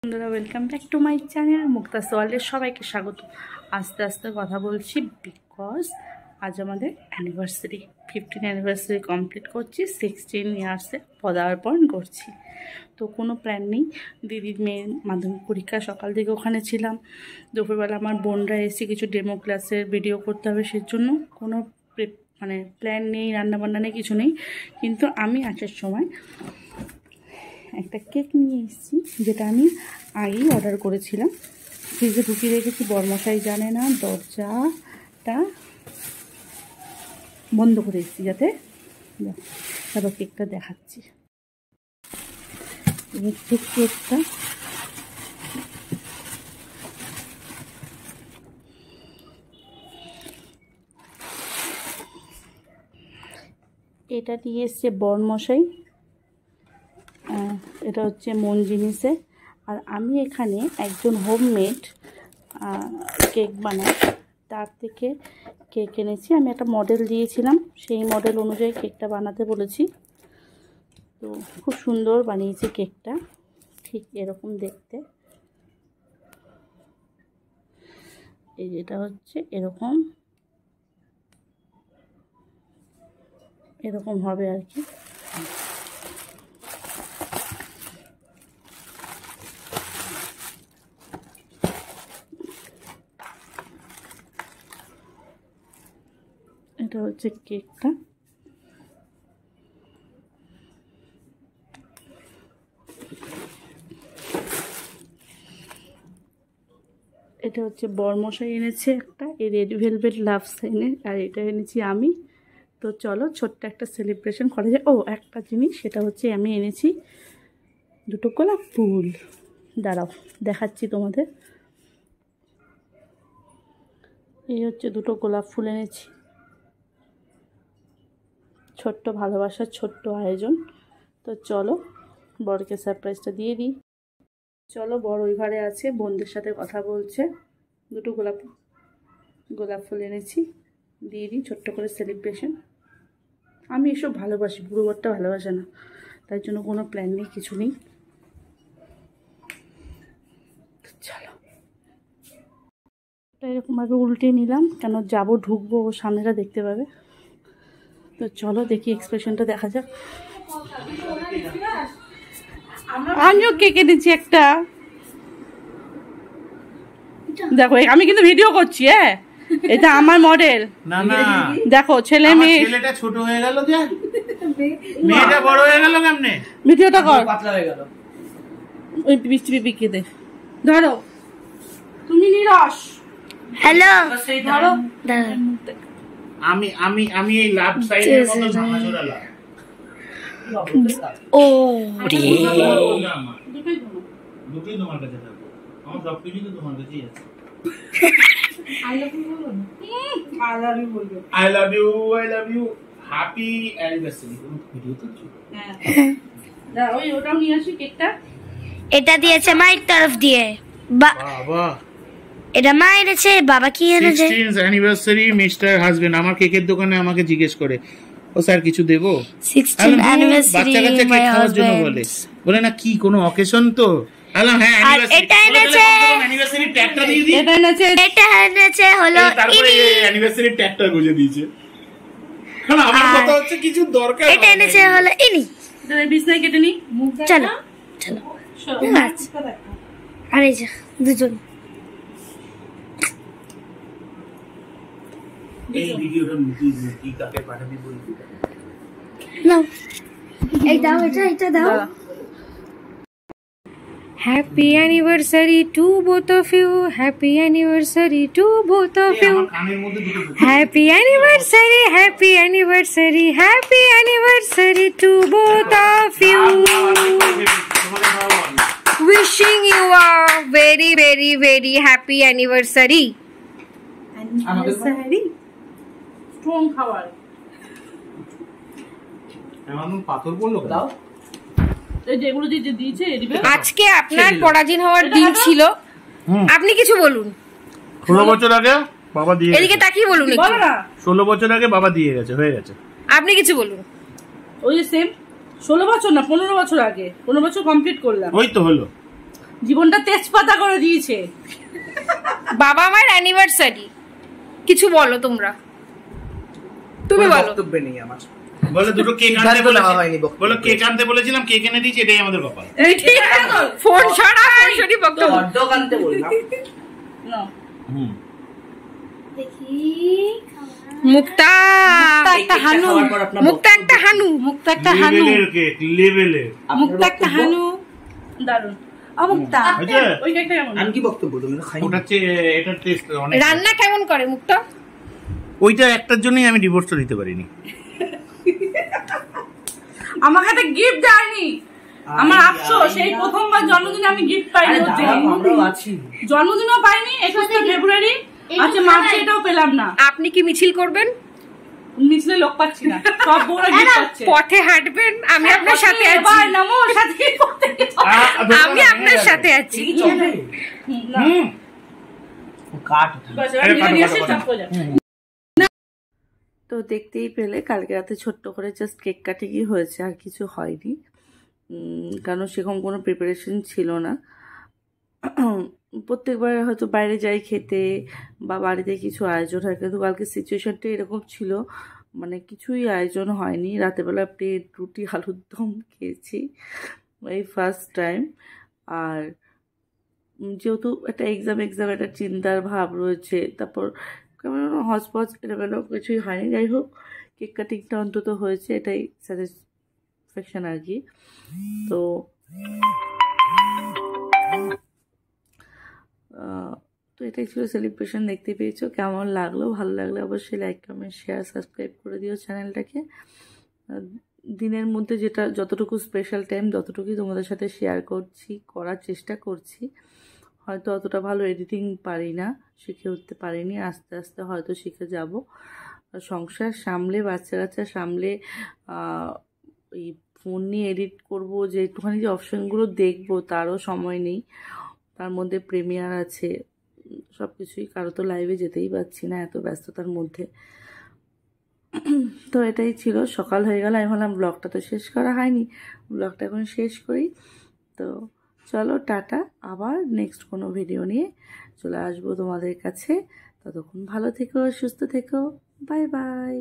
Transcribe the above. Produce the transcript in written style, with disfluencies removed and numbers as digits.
বন্ধুরা welcome back to my channel Mukta's ওয়ার্ল্ডের সবাইকে স্বাগত। আস্তে আস্তে কথা বলছি বিকজ আজ আমাদের অ্যানিভার্সারি 15 অ্যানিভার্সারি কমপ্লিট করছি, 16 ইয়ার্সে পদার্পণ করছি। তো কোনো প্ল্যান নেই। দিদির মেয়ের মাধ্যমিক পরীক্ষা, সকাল থেকে ওখানে ছিলাম। দুপুরবেলা আমার বোনরা এসে কিছু ডেমো ক্লাসের ভিডিও করতে হবে, সেজন্য কোনো প্ল্যান নেই, রান্নাবান্না নেই, কিছু নেই। কিন্তু আমি আসার সময় একটা কেক নিয়ে এসেছি, যেটা আমি আগেই অর্ডার করেছিলাম। ফ্রিজে ঢুকিয়ে রেখেছি, বরমশাই জানে না, দরজাটা বন্ধ করে এসেছি যাতে। তারপর কেকটা দেখাচ্ছি। কেকটা এটা নিয়ে এসছে বরমশাই, এটা হচ্ছে মন জিনিসে। আর আমি এখানে একজন হোমমেড কেক বানাই, তার থেকে কেক এনেছি। আমি একটা মডেল দিয়েছিলাম, সেই মডেল অনুযায়ী কেকটা বানাতে বলেছি। তো খুব সুন্দর বানিয়েছি কেকটা, ঠিক এরকম দেখতে। এই যেটা হচ্ছে এরকম হবে আর কি। এটা হচ্ছে কেকটা। এটা হচ্ছে বরমশাই এনেছে একটা, এই রেড ভেলভেট লাভ সাইনের, আর এটা এনেছি আমি। তো চলো ছোট্ট একটা সেলিব্রেশন করা যায়। ও একটা জিনিস, সেটা হচ্ছে আমি এনেছি দুটো গোলাপ ফুল। দাঁড়াও দেখাচ্ছি তোমাদের। এই হচ্ছে দুটো গোলাপ ফুল এনেছি, ছোট্ট ভালোবাসার ছোট্ট আয়োজন। তো চলো বরকে সারপ্রাইজটা দিয়ে দিই। চলো, বড় ওই ঘরে আছে, বোনদের সাথে কথা বলছে। দুটো গোলাপ ফুল এনেছি, দিয়ে দিই ছোট্ট করে সেলিব্রেশন। আমি এসব ভালোবাসি, বুড়ো বরটা ভালোবাসে না, তাই জন্য কোনো প্ল্যান নেই, কিছু নেই। চলো এরকমভাবে উল্টে নিলাম, কেন যাবো ঢুকবো, ও সামনেটা দেখতে পাবে। তো চলো দেখি এক্সপ্রেশনটা দেখা যাক। আমিও কেক এনেছি একটা, দেখো আমি কিন্তু ভিডিও করছি। হ্যাঁ, এটা আমার মডেল। না না দেখো, ছেলে মেয়ে, ছেলেটা ছোট হয়ে গেল যে, মেয়েটা বড় হয়ে গেল কেমনে? ভিডিওটা কর, পাতলা হয়ে গেল। ওই বৃষ্টি বিপিকে দে, ধরো তুমি নিরস। হ্যালো ধরো। আমি আমি আমি এই লাভ সাইডের মতো ভাঙাচোরা লাভ। ও রে দুটোই তোমার কাছে থাকবে, আমার সব কিছু তো তোমার কাছেই আছে। আই লাভ ইউ বলো না। I love you happy anniversary. Video তো হ্যাঁ দাও, ওই ওটাও নিয়ে আসি কেকটা। এটা দিয়েছে মায়ের তরফ দিয়ে। বাবা এটা মা এনেছে, বাবা কি এনেছে? 16th anniversary mister husband. আমার কেকের দোকানে আমাকে জিজ্ঞেস করে, ও স্যার কিছু দেবো? 16th অ্যানিভার্সারি বাচ্চা কাচ্চা কেক খাওয়ার জন্য বলে না, কি কোনো অকেশন তো? হ্যালো হ্যাঁ অ্যানিভার্সারি। এটা এনেছে অ্যানিভার্সারি ট্যাগটা দিয়ে দিই। এটা এনেছে হলো তারপরে অ্যানিভার্সারি ট্যাগটা গুজে দিয়েছে। কারণ আমার কথা হচ্ছে কিছু দরকার। এটা এনেছে হলো ইনি। তাহলে বিছনায় কেটে নি। চলো চলো আরে যা দুজন। এই ভিডিওটা মুক্তি কাকে পাঠাবি বলবি? নাও এই দাও, এটা দাও। Happy anniversary to both of you. Happy anniversary to both of you. Happy anniversary, happy anniversary, happy anniversary to both of you. Wishing you a very very very happy anniversary. Anniversary strong খাবার। এমন পাথর বললো দাও। যেগুলো যে দিয়েছে আজকে আপনার পরাধীন হওয়ার দিন ছিল, আপনি কিছু বলুন। 16 বছর আগে বাবা দিয়ে, এদিকে তাকিয়ে বলুন। 16 বছর আগে বাবা দিয়ে গেছে, হয়ে গেছে। আপনি কিছু বলুন। ওই যে সেম 16 বছর না 15 বছর আগে, 15 বছর কমপ্লিট করলাম। ওই তো হলো জীবনটা তেজপাতা করে দিয়েছে। বাবা মায়ের অ্যানিভার্সারি, কিছু বলো তোমরা, তুমি বলো। বক্তব্য নেই আমার। বলে দুটো কেক আনতে বলেছিলাম, বলে কেক আনতে বলেছিলাম, কেক এনে দিয়েছি, এটাই আমাদের কপাল। ফোন ছাড়া সরাসরি বক্তব্য। হটডগ আনতে বললাম। না দেখি মুক্তা একটা হানু, মুক্তা একটা হানু, মুক্তা একটা হানু, লেভেলের কেক, লেভেলের। মুক্তা একটা হানু, দারুন। মুক্তা ওই কেকটা কেমন? আমি কি বক্তব্য তুমি তো খাইনি। ওটা হচ্ছে এটার টেস্ট অনেক। রান্না কেমন করে মুক্তা? ওইটা একটার জন্যই আমি ডিভোর্সটা দিতে পারিনি। আমাকে একটা গিফট দেয়নি, আমার আফসোস। সেই প্রথমবার জন্মদিনে আমি গিফট পাইনি, জন্মদিনও পাইনি, 21 ফেব্রুয়ারি আচ্ছা মার্চে এটাও পেলাম না। আপনি কি মিছিল করবেন? মিছিলে লোক পাচ্ছি না, সব বড় গিফট পাচ্ছে। পথে হাঁটবেন, আমি আপনার সাথে আছি। এবার নামো সাথে, আমি আপনার সাথে আছি। তো দেখতেই পেলে কালকে রাতে ছোট্ট করে জাস্ট কেক কাটিংই হয়েছে, আর কিছু হয়নি, কারণ সেরকম কোনো প্রিপারেশন ছিল না। প্রত্যেকবার হয়তো বাইরে যাই খেতে বা বাড়িতে কিছু আয়োজন হয়, কিন্তু কালকে সিচুয়েশানটা এরকম ছিল, মানে কিছুই আয়োজন হয়নি। রাতেবেলা প্লেট রুটি আলুর দম খেয়েছি, এই ফার্স্ট টাইম। আর যেহেতু একটা এক্সাম একটা চিন্তার ভাব রয়েছে, তারপর কেমন হজপজ এলোমেলো কিছুই হয়নি। যাই হোক, কেক কাটিংটা অন্তত হয়েছে, এটাই স্যাটিসফ্যাকশন আর কি। তো এটাই ছিল সেলিব্রেশন। দেখতে পেয়েছো, কেমন লাগলো? ভালো লাগলে অবশ্যই লাইক কমেন্ট শেয়ার সাবস্ক্রাইব করে দিও চ্যানেলটাকে। দিনের মধ্যে যেটা যতটুকু স্পেশাল টাইম ততটুকুই তোমাদের সাথে শেয়ার করছি, করার চেষ্টা করছি। হয়তো অতটা ভালো এডিটিং পারি না, শিখে উঠতে পারিনি, আস্তে আস্তে হয়তো শিখে যাব। সংসার সামলে, বাচ্চা কাচ্চা সামলে, এই ফোন নিয়ে এডিট করব, যে একটুখানি যে অপশানগুলো দেখবো তারও সময় নেই। তার মধ্যে প্রিমিয়ার আছে, সব কিছুই, কারো তো লাইভে যেতেই পারছি না এত ব্যস্ততার মধ্যে। তো এটাই ছিল, সকাল হয়ে গেল। আমি ভাবলাম ব্লগটা তো শেষ করা হয়নি, ব্লগটা এখন শেষ করি। তো চলো টাটা, আবার নেক্সট কোনো ভিডিও নিয়ে চলে আসবো তোমাদের কাছে। ততক্ষণ ভালো থেকো, সুস্থ থেকো, বাই বাই।